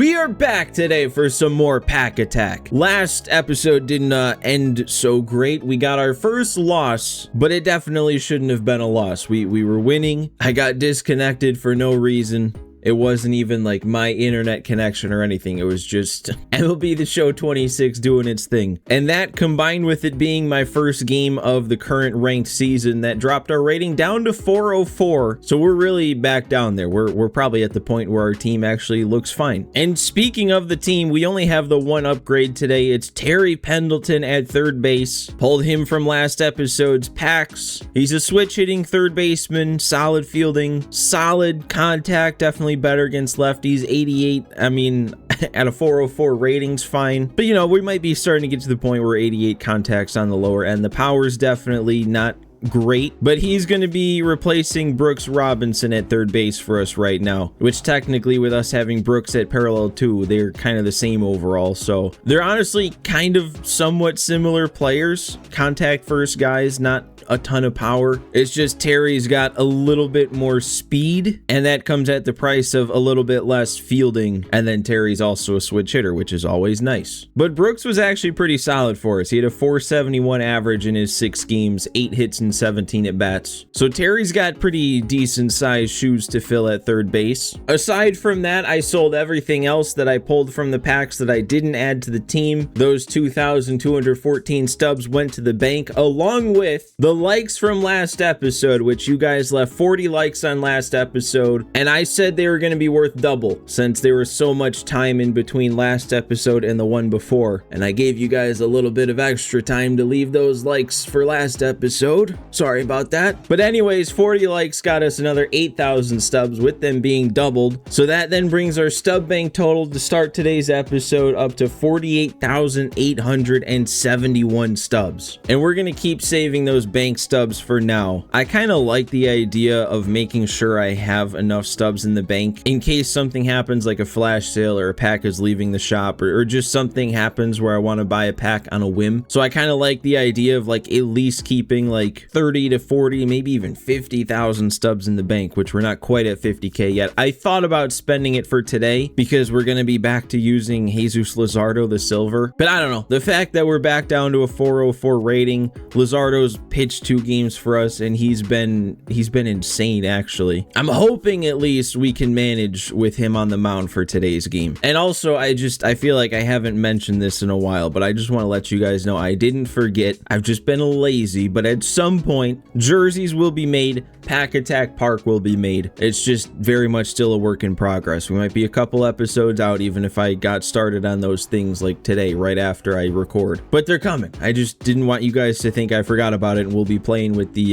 We are back today for some more Pack Attack. Last episode didn't end so great. We got our first loss, but it definitely shouldn't have been a loss. We were winning. I got disconnected for no reason. It wasn't even like my internet connection or anything. It was just MLB The Show 26 doing its thing. And that, combined with it being my first game of the current ranked season, that dropped our rating down to 404. So we're really back down there. We're probably at the point where our team actually looks fine. And speaking of the team, we only have the one upgrade today. It's Terry Pendleton at third base. Pulled him from last episode's packs. He's a switch hitting third baseman, solid fielding, solid contact, definitely better against lefties. 88, I mean, at a 404 rating's fine, but you know, we might be starting to get to the point where 88 contacts on the lower end. The power's definitely not great, but he's going to be replacing Brooks Robinson at third base for us right now, which technically, with us having Brooks at parallel 2, they're kind of the same overall. So they're honestly kind of somewhat similar players, contact first guys, not a ton of power. It's just Terry's got a little bit more speed, and that comes at the price of a little bit less fielding. And then Terry's also a switch hitter, which is always nice. But Brooks was actually pretty solid for us. He had a 471 average in his 6 games, 8 hits and 17 at bats. So Terry's got pretty decent sized shoes to fill at third base. Aside from that, I sold everything else that I pulled from the packs that I didn't add to the team. Those 2,214 stubs went to the bank, along with the likes from last episode, which you guys left 40 likes on last episode, and I said they were going to be worth double since there was so much time in between last episode and the one before, and I gave you guys a little bit of extra time to leave those likes for last episode. Sorry about that. But anyways, 40 likes got us another 8,000 stubs, with them being doubled. So that then brings our stub bank total to start today's episode up to 48,871 stubs. And we're going to keep saving those bank stubs for now. I kind of like the idea of making sure I have enough stubs in the bank in case something happens, like a flash sale or a pack is leaving the shop, or just something happens where I want to buy a pack on a whim. So I kind of like the idea of like at least keeping like 30 to 40, maybe even 50,000 stubs in the bank, which we're not quite at 50k yet. I thought about spending it for today because we're going to be back to using Jesus Luzardo the silver, but I don't know. The fact that we're back down to a 404 rating, Luzardo's pitched 2 games for us and he's been insane actually. I'm hoping at least we can manage with him on the mound for today's game. And also I feel like I haven't mentioned this in a while, but I just want to let you guys know I didn't forget. I've just been lazy, but at some point jerseys will be made, Pack Attack Park will be made. It's just very much still a work in progress. We might be a couple episodes out even if I got started on those things like today right after I record, but they're coming. I just didn't want you guys to think I forgot about it, and we'll be playing with the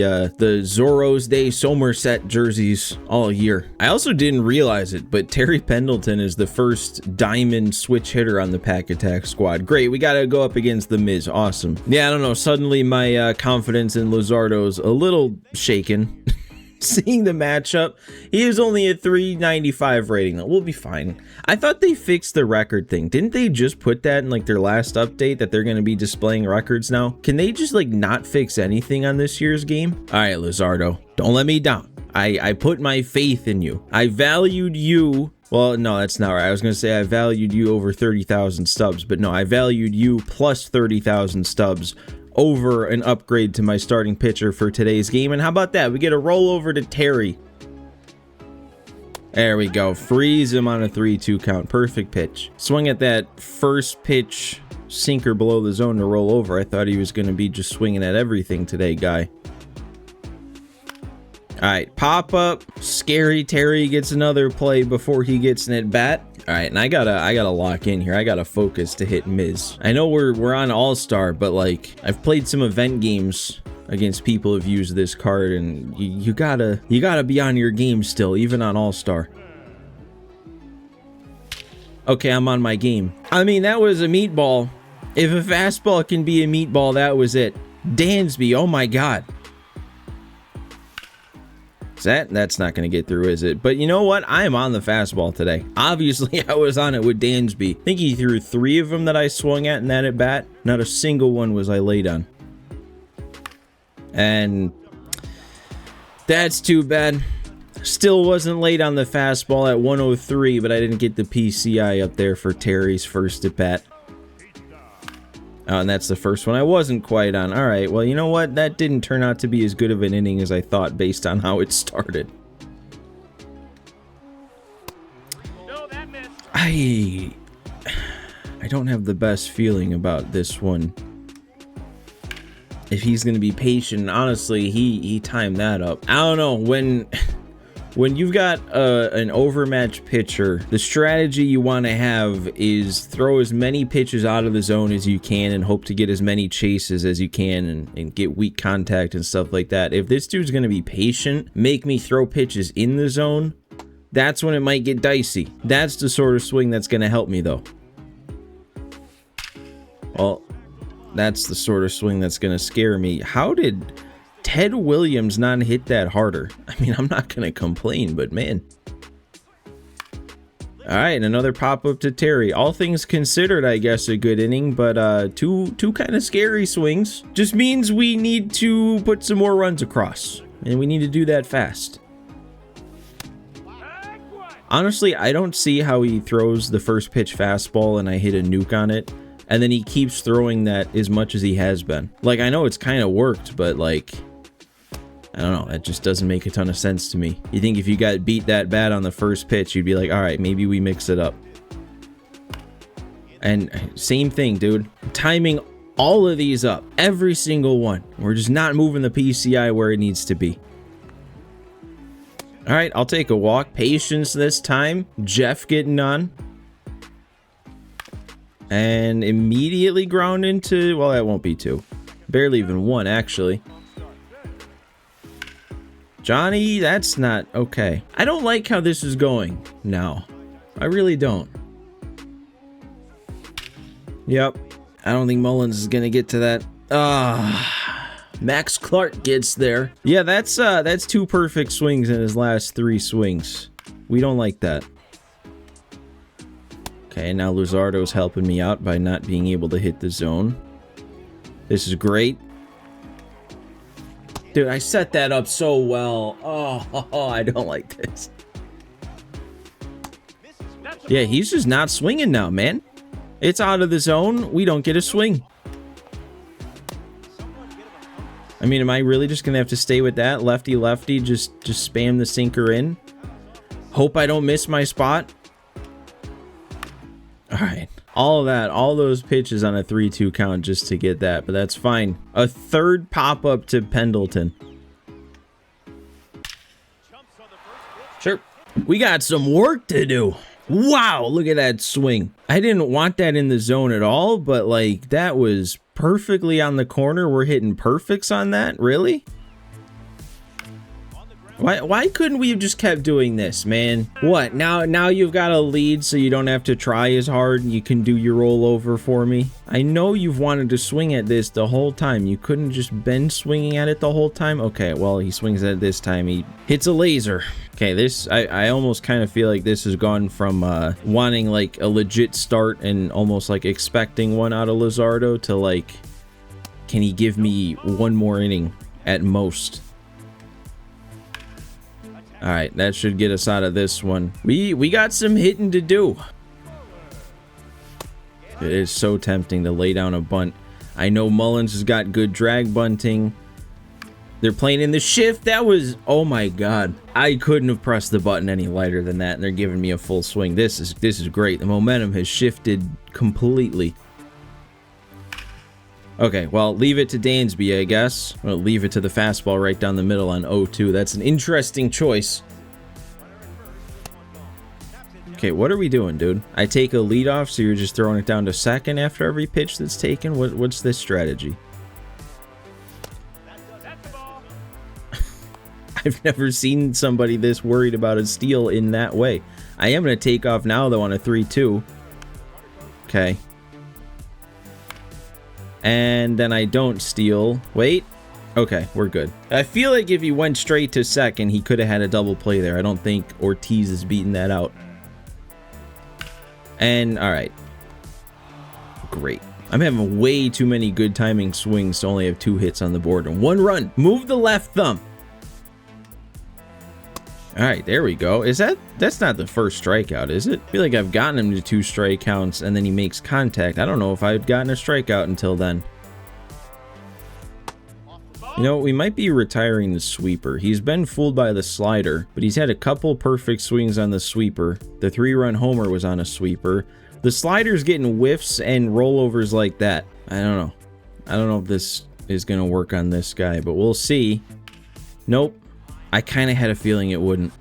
Zorro's Day Somerset jerseys all year. I also didn't realize it, but Terry Pendleton is the first diamond switch hitter on the Pack Attack squad. Great, we gotta go up against the Miz. Awesome. Yeah, I don't know, suddenly my confidence in Luzardo's a little shaken. Seeing the matchup, he is only a 395 rating. We'll be fine. I thought they fixed the record thing. Didn't they just put that in like their last update that they're going to be displaying records now? Can they just like not fix anything on this year's game? All right, Luzardo, don't let me down. I put my faith in you. I valued you. Well, no, that's not right. I was going to say I valued you over 30,000 stubs, but no, I valued you plus 30,000 stubs over an upgrade to my starting pitcher for today's game. And how about that? We get a roll over to Terry. There we go. Freeze him on a 3-2 count. Perfect pitch. Swung at that first pitch sinker below the zone to roll over. I thought he was going to be just swinging at everything today, guy. All right, pop up. Scary Terry gets another play before he gets an at bat. All right, and I gotta lock in here. I gotta focus to hit Miz. I know we're on All-Star, but like I've played some event games against people who've used this card, and you gotta be on your game still, even on All-Star. Okay, I'm on my game. I mean, that was a meatball. If a fastball can be a meatball, that was it. Dansby, oh my god. That's not going to get through, is it? But you know what? I am on the fastball today. Obviously, I was on it with Dansby. I think he threw 3 of them that I swung at in that at bat. Not a single one was I laid on. And that's too bad. Still wasn't late on the fastball at 103, but I didn't get the PCI up there for Terry's first at bat. Oh, and that's the first one I wasn't quite on. All right, well, you know what? That didn't turn out to be as good of an inning as I thought based on how it started. I don't have the best feeling about this one. If he's going to be patient, honestly, he timed that up. I don't know, when you've got an overmatched pitcher, the strategy you want to have is throw as many pitches out of the zone as you can and hope to get as many chases as you can and get weak contact and stuff like that. If this dude's going to be patient, make me throw pitches in the zone, that's when it might get dicey. That's the sort of swing that's going to help me, though. Well, that's the sort of swing that's going to scare me. How did Ted Williams not hit that harder? I mean, I'm not going to complain, but man. All right, another pop-up to Terry. All things considered, I guess a good inning, but two kind of scary swings. Just means we need to put some more runs across, and we need to do that fast. Honestly, I don't see how he throws the first pitch fastball and I hit a nuke on it, and then he keeps throwing that as much as he has been. Like, I know it's kind of worked, but like, I don't know, that just doesn't make a ton of sense to me. You think if you got beat that bad on the first pitch, you'd be like, all right, maybe we mix it up. And same thing, dude. Timing all of these up, every single one. We're just not moving the PCI where it needs to be. All right, I'll take a walk. Patience this time. Jeff getting on. And immediately ground into, well, that won't be two. Barely even one, actually. Johnny, that's not okay. I don't like how this is going now. I really don't. Yep. I don't think Mullins is going to get to that. Max Clark gets there. Yeah, that's two perfect swings in his last three swings. We don't like that. Okay, now Luzardo's helping me out by not being able to hit the zone. This is great. Dude, I set that up so well. Oh, I don't like this. Yeah, he's just not swinging now, man. It's out of the zone. We don't get a swing. I mean, am I really just gonna have to stay with that? Lefty, lefty, just spam the sinker in. Hope I don't miss my spot. All right. All of that, all those pitches on a 3-2 count just to get that, but that's fine. A third pop-up to Pendleton. Sure. We got some work to do. Wow, look at that swing. I didn't want that in the zone at all, but like that was perfectly on the corner. We're hitting perfects on that, really? Why couldn't we have just kept doing this, man? What, now you've got a lead so you don't have to try as hard and you can do your rollover for me? I know you've wanted to swing at this the whole time. You couldn't just been swinging at it the whole time? Okay, well, he swings at it this time. He hits a laser. Okay, this, I almost kind of feel like this has gone from wanting like a legit start and almost like expecting one out of Luzardo to like, can he give me one more inning at most? All right, that should get us out of this one. We got some hitting to do. It is so tempting to lay down a bunt. I know Mullins has got good drag bunting. They're playing in the shift. That was, oh my God. I couldn't have pressed the button any lighter than that, and they're giving me a full swing. This is great. The momentum has shifted completely. Okay, well, leave it to Dansby, I guess. Well, leave it to the fastball right down the middle on 0-2. That's an interesting choice. Okay, what are we doing, dude? I take a leadoff, so you're just throwing it down to second after every pitch that's taken? What's this strategy? I've never seen somebody this worried about a steal in that way. I am going to take off now, though, on a 3-2. Okay. And then I don't steal. Wait. Okay, we're good. I feel like if he went straight to second, he could have had a double play there. I don't think Ortiz is beating that out. And, all right. Great. I'm having way too many good timing swings to only have 2 hits on the board and 1 run. Move the left thumb. All right, there we go. That's not the first strikeout, is it? I feel like I've gotten him to 2 strike counts and then he makes contact. I don't know if I've gotten a strikeout until then. You know, we might be retiring the sweeper. He's been fooled by the slider, but he's had a couple perfect swings on the sweeper. The 3-run homer was on a sweeper. The slider's getting whiffs and rollovers like that. I don't know. I don't know if this is going to work on this guy, but we'll see. Nope. I kind of had a feeling it wouldn't.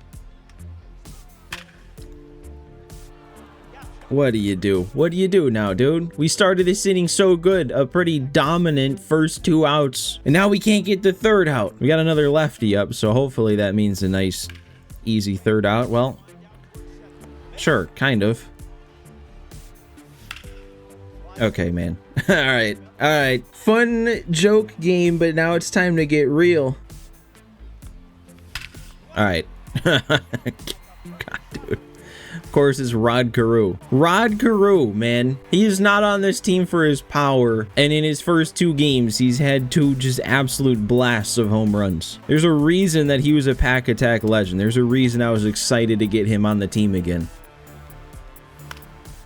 What do you do? What do you do now, dude? We started this inning so good. A pretty dominant first 2 outs. And now we can't get the 3rd out. We got another lefty up, so hopefully that means a nice, easy 3rd out. Well, sure, kind of. Okay, man. All right. All right. Fun joke game, but now it's time to get real. All right. God, dude. Of course, it's Rod Carew. Rod Carew, man. He is not on this team for his power. And in his first 2 games, he's had 2 just absolute blasts of home runs. There's a reason that he was a Pack Attack legend. There's a reason I was excited to get him on the team again.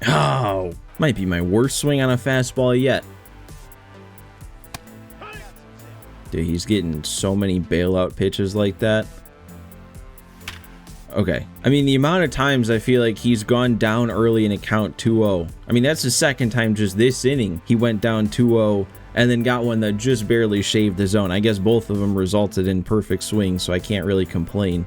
Oh, might be my worst swing on a fastball yet. Dude, he's getting so many bailout pitches like that. Okay. I mean, the amount of times I feel like he's gone down early in a count 2-0. I mean, that's the second time just this inning he went down 2-0 and then got one that just barely shaved the zone. I guess both of them resulted in perfect swings, so I can't really complain.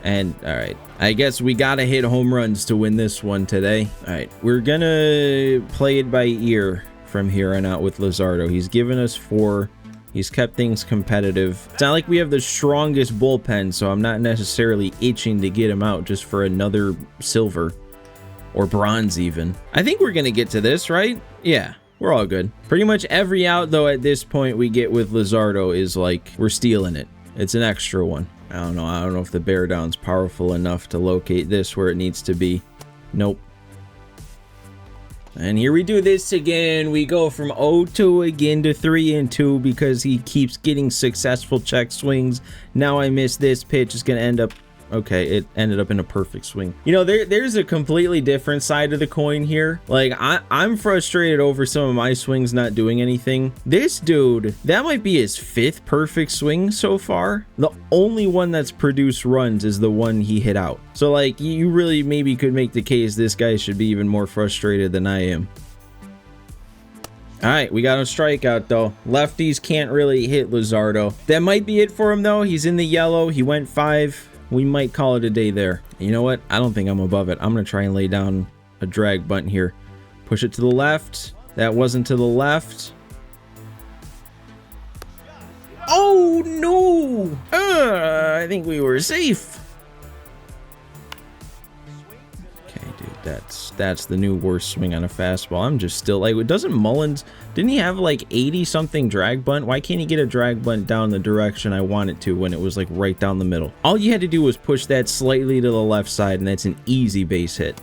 And, all right. I guess we got to hit home runs to win this one today. All right. We're going to play it by ear from here on out with Luzardo. He's given us 4. He's kept things competitive. It's not like we have the strongest bullpen, so I'm not necessarily itching to get him out just for another silver or bronze even. I think we're going to get to this, right? Yeah, we're all good. Pretty much every out, though, at this point we get with Luzardo is like we're stealing it. It's an extra one. I don't know if the bear down's powerful enough to locate this where it needs to be. Nope. And here we do this again. We go from 0-2 again to 3-2 because he keeps getting successful check swings. Now I miss this pitch. It's going to end up... Okay, it ended up in a perfect swing. You know, there's a completely different side of the coin here. Like, I'm frustrated over some of my swings not doing anything. This dude, that might be his 5th perfect swing so far. The only one that's produced runs is the one he hit out. So, like, you really maybe could make the case this guy should be even more frustrated than I am. All right, we got a strikeout, though. Lefties can't really hit Luzardo. That might be it for him, though. He's in the yellow. He went 5. We might call it a day there. You know what? I don't think I'm above it. I'm going to try and lay down a drag bunt here. Push it to the left. That wasn't to the left. Oh, no! I think we were safe. Okay, dude, that's the new worst swing on a fastball. I'm just still like, doesn't Mullins, didn't he have like 80 something drag bunt? Why can't he get a drag bunt down the direction I want it to when it was like right down the middle? All you had to do was push that slightly to the left side and that's an easy base hit.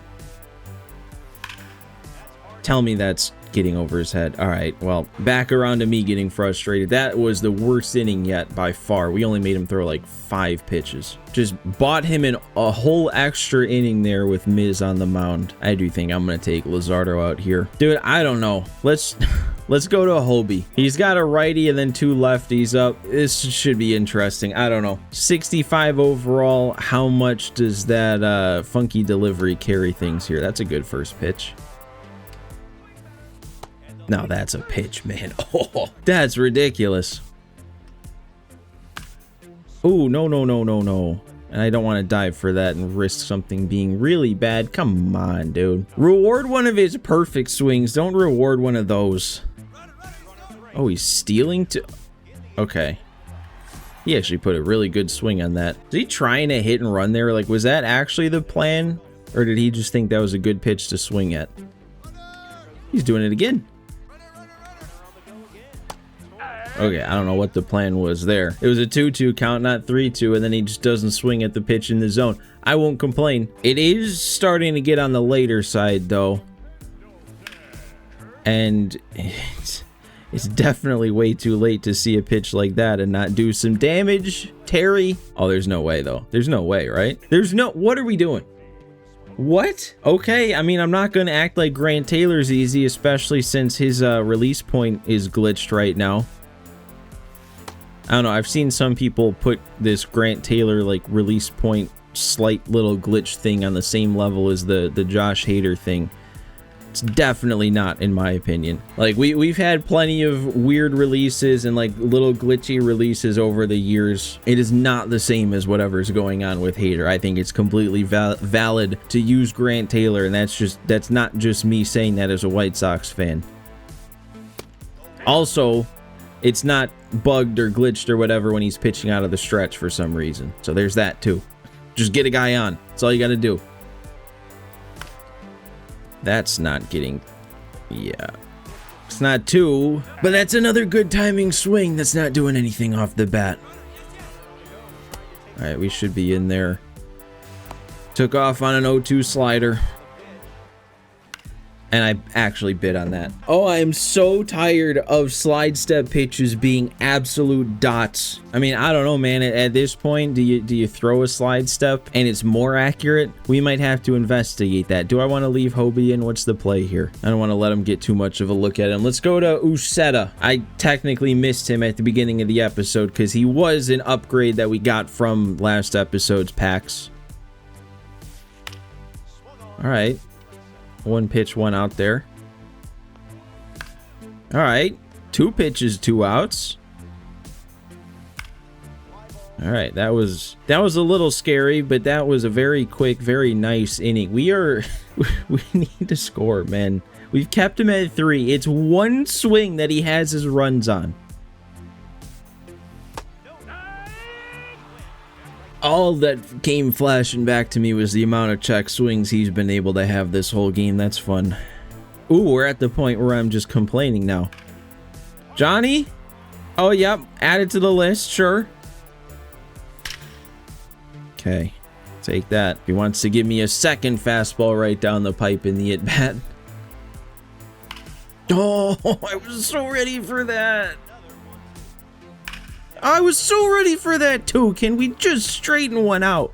Tell me that's getting over his head. All right, well, back around to me getting frustrated. That was the worst inning yet by far. We only made him throw like 5 pitches. Just bought him in a whole extra inning there with Miz on the mound. I do think I'm gonna take Luzardo out here. Dude, I don't know. Let's go to Hobie. He's got a righty and then 2 lefties up. This should be interesting. I don't know. 65 overall. How much does that funky delivery carry things here? That's a good first pitch. Now that's a pitch, man. Oh, that's ridiculous. Oh, no, no, no, no, no. And I don't want to dive for that and risk something being really bad. Come on, dude. Reward one of his perfect swings. Don't reward one of those. Oh, he's stealing to... Okay. He actually put a really good swing on that. Is he trying to hit and run there? Like, was that actually the plan? Or did he just think that was a good pitch to swing at? He's doing it again. Okay, I don't know what the plan was there. It was a 2-2 count, not 3-2, and then he just doesn't swing at the pitch in the zone. I won't complain. It is starting to get on the later side, though. And It's definitely way too late to see a pitch like that and not do some damage. Terry. Oh, there's no way, though. There's no way, right? There's no... What are we doing? What? Okay, I mean, I'm not going to act like Grant Taylor's easy, especially since his release point is glitched right now. I don't know. I've seen some people put this Grant Taylor, like, release point slight little glitch thing on the same level as the Josh Hader thing. It's definitely not, in my opinion. Like, we've had plenty of weird releases and like little glitchy releases over the years. It is not the same as whatever's going on with Hader. I think it's completely valid to use Grant Taylor, and that's not just me saying that as a White Sox fan. Also, it's not bugged or glitched or whatever when he's pitching out of the stretch for some reason. So there's that too. Just get a guy on. That's all you got to do. That's not getting... Yeah. It's not two, but that's another good timing swing that's not doing anything off the bat. Alright, we should be in there. Took off on an 0-2 slider. And I actually bid on that. Oh, I am so tired of slide step pitches being absolute dots. I mean, I don't know, man. At this point, do you throw a slide step and it's more accurate? We might have to investigate that. Do I want to leave Hobie in? What's the play here? I don't want to let him get too much of a look at him. Let's go to Uceta. I technically missed him at the beginning of the episode because he was an upgrade that we got from last episode's packs. All right. One pitch, one out there. All right. 2 pitches, 2 outs. All right. That was a little scary, but that was a very quick, very nice inning. We need to score, man. We've kept him at 3. It's one swing that he has his runs on. All that came flashing back to me was the amount of check swings he's been able to have this whole game. That's fun. Ooh, we're at the point where I'm just complaining now. Johnny? Oh, yep. Add it to the list. Sure. Okay. Take that. He wants to give me a second fastball right down the pipe in the at-bat. Oh, I was so ready for that. I was so ready for that too. Can we just straighten one out?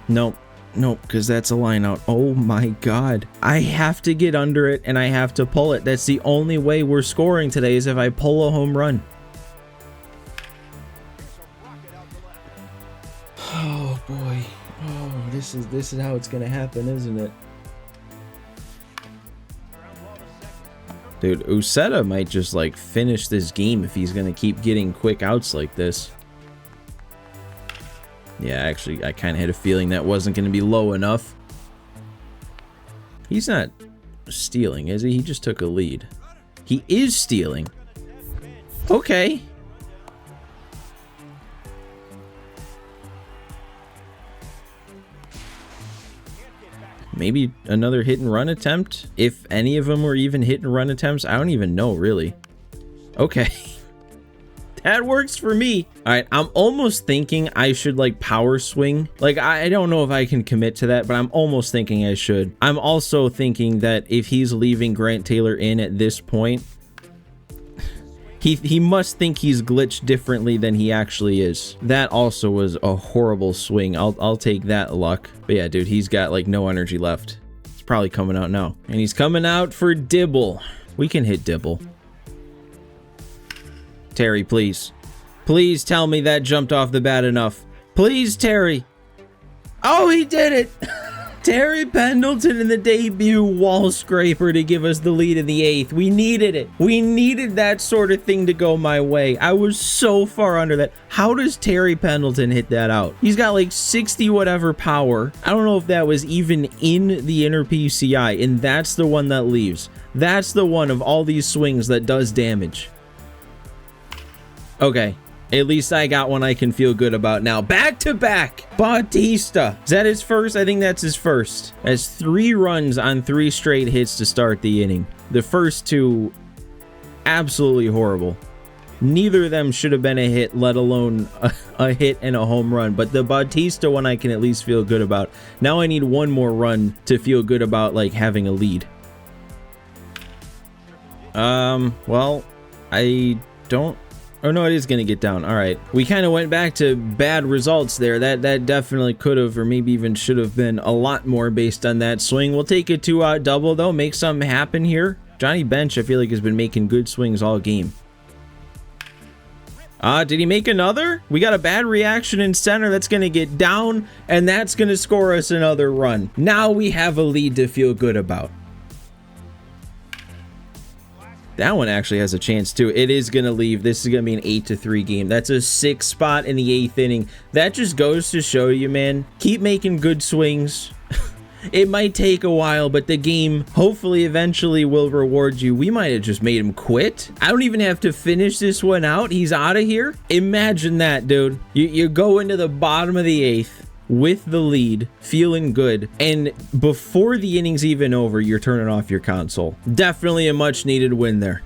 Nope. Nope, because that's a line out. Oh my god. I have to get under it and I have to pull it. That's the only way we're scoring today is if I pull a home run. Oh boy. Oh, this is how it's gonna happen, isn't it? Dude, Uceta might just, like, finish this game if he's gonna keep getting quick outs like this. Yeah, actually, I kind of had a feeling that wasn't gonna be low enough. He's not stealing, is he? He just took a lead. He is stealing. Okay. Maybe another hit and run attempt, if any of them were even hit and run attempts. I don't even know, really. Okay. That works for me. All right, I'm almost thinking I should like power swing. Like, I don't know if I can commit to that, but I'm almost thinking I should. I'm also thinking that if he's leaving Grant Taylor in at this point, he must think he's glitched differently than he actually is. That also was a horrible swing. I'll take that luck. But yeah, dude, he's got like no energy left. It's probably coming out now. And he's coming out for Dibble. We can hit Dibble. Terry, please. Please tell me that jumped off the bat enough. Please, Terry. Oh, he did it. Terry Pendleton in the debut wall scraper to give us the lead in the 8th. We needed it. We needed that sort of thing to go my way. I was so far under that. How does Terry Pendleton hit that out? He's got like 60 whatever power. I don't know if that was even in the inner PCI, and that's the one that leaves. That's the one of all these swings that does damage. Okay. At least I got one I can feel good about now. Back to back. Bautista. Is that his first? I think that's his first. Has 3 runs on 3 straight hits to start the inning. The first 2, absolutely horrible. Neither of them should have been a hit, let alone a hit and a home run. But the Bautista one I can at least feel good about. Now I need one more run to feel good about like having a lead. Well, I don't... Oh, no, it is going to get down. All right. We kind of went back to bad results there. That definitely could have, or maybe even should have been a lot more based on that swing. We'll take a 2-out double, though. Make something happen here. Johnny Bench, I feel like, has been making good swings all game. Did he make another? We got a bad reaction in center. That's going to get down, and that's going to score us another run. Now we have a lead to feel good about. That one actually has a chance too. It is going to leave. This is going to be an 8-3 game. That's a 6 spot in the 8th inning. That just goes to show you, man, keep making good swings. It might take a while, but the game hopefully eventually will reward you. We might have just made him quit. I don't even have to finish this one out. He's out of here. Imagine that, dude. You go into the bottom of the 8th with the lead, feeling good, and before the inning's even over, you're turning off your console. Definitely a much needed win there.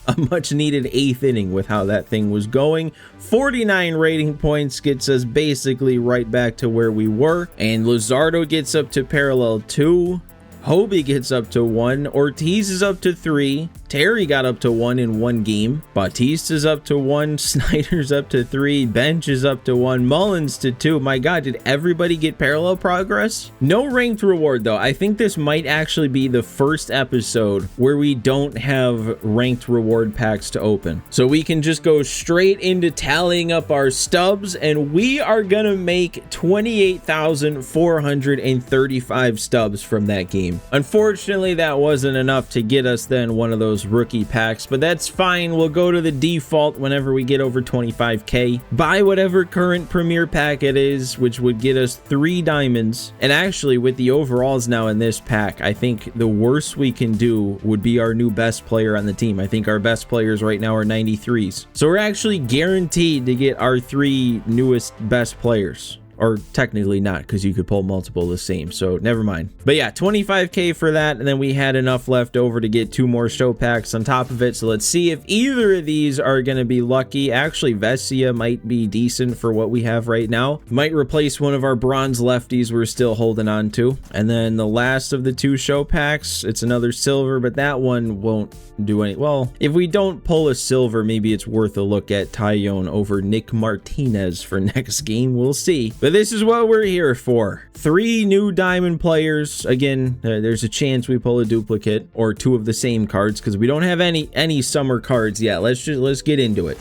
A much needed 8th inning with how that thing was going. 49 rating points gets us basically right back to where we were, and Luzardo gets up to parallel 2. Hobie gets up to 1. Ortiz is up to 3. Terry got up to 1 in one game. Bautista's up to 1. Snyder's up to 3. Bench is up to 1. Mullins to 2. My God, did everybody get parallel progress? No ranked reward, though. I think this might actually be the first episode where we don't have ranked reward packs to open. So we can just go straight into tallying up our stubs, and we are gonna make 28,435 stubs from that game. Unfortunately, that wasn't enough to get us then one of those rookie packs, but that's fine. We'll go to the default whenever we get over 25k, buy whatever current premier pack it is, which would get us 3 diamonds. And actually, with the overalls now in this pack, I think the worst we can do would be our new best player on the team. I think our best players right now are 93s, so we're actually guaranteed to get our 3 newest best players. Or technically not, because you could pull multiple the same, so never mind. But yeah, 25k for that, and then we had enough left over to get 2 more show packs on top of it. So let's see if either of these are going to be lucky. Actually, Vesia might be decent for what we have right now. Might replace one of our bronze lefties we're still holding on to. And then the last of the 2 show packs, it's another silver, but that one won't do any. Well, if we don't pull a silver, maybe it's worth a look at Tyone over Nick Martinez for next game. We'll see. But this is what we're here for. 3 new diamond players. Again, there's a chance we pull a duplicate or 2 of the same cards because we don't have any summer cards yet. Let's get into it.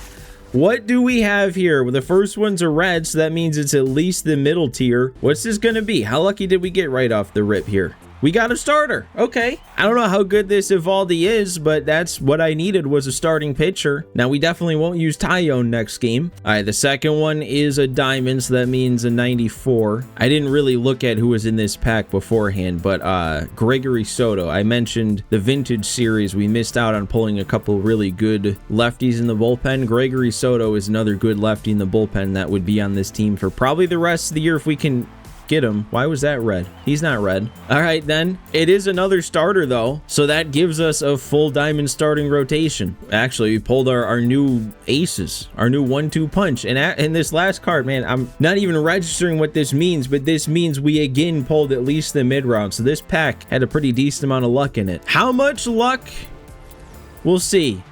What do we have here? Well, the first one's a red, so that means it's at least the middle tier. What's this gonna be? How lucky did we get right off the rip here? We got a starter. Okay. I don't know how good this Evaldi is, but that's what I needed, was a starting pitcher. Now, we definitely won't use Tyone next game. All right, the second one is a diamond, so that means a 94. I didn't really look at who was in this pack beforehand, but Gregory Soto. I mentioned the vintage series. We missed out on pulling a couple really good lefties in the bullpen. Gregory Soto is another good lefty in the bullpen that would be on this team for probably the rest of the year if we can get him. Why was that red? He's not red. All right, then. It is another starter, though, so that gives us a full diamond starting rotation. Actually, we pulled our new aces, our new 1-2 punch. And in this last card, man, I'm not even registering what this means, but this means we again pulled at least the mid-round. So this pack had a pretty decent amount of luck in it. How much luck? We'll see.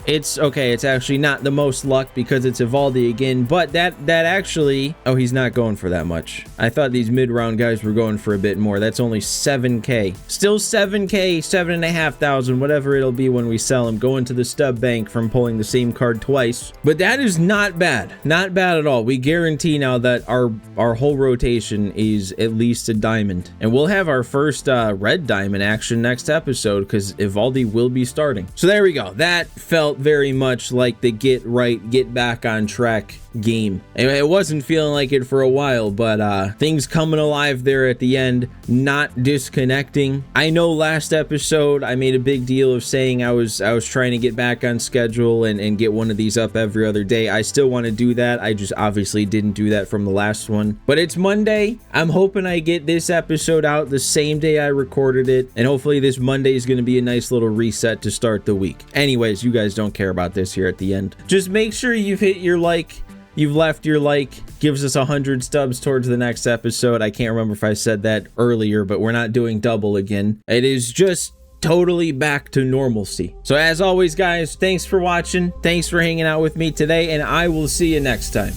It's okay. It's actually not the most luck because it's Evaldi again, but that actually, oh, he's not going for that much. I thought these mid-round guys were going for a bit more. That's only 7k. Still 7k, 7,500, whatever it'll be when we sell him. Going to the stub bank from pulling the same card twice. But that is not bad. Not bad at all. We guarantee now that our whole rotation is at least a diamond. And we'll have our first red diamond action next episode because Evaldi will be starting. So there we go. That felt very much like the get back on track game. It wasn't feeling like it for a while, but things coming alive there at the end, not disconnecting. I know last episode I made a big deal of saying I was trying to get back on schedule and get one of these up every other day. I still want to do that. I just obviously didn't do that from the last one. But it's Monday. I'm hoping I get this episode out the same day I recorded it, and hopefully this Monday is going to be a nice little reset to start the week. Anyways, you guys don't care about this here at the end. Just make sure you've hit your like. You've left your like, gives us 100 stubs towards the next episode. I can't remember if I said that earlier, but we're not doing double again. It is just totally back to normalcy. So as always, guys, thanks for watching. Thanks for hanging out with me today, and I will see you next time.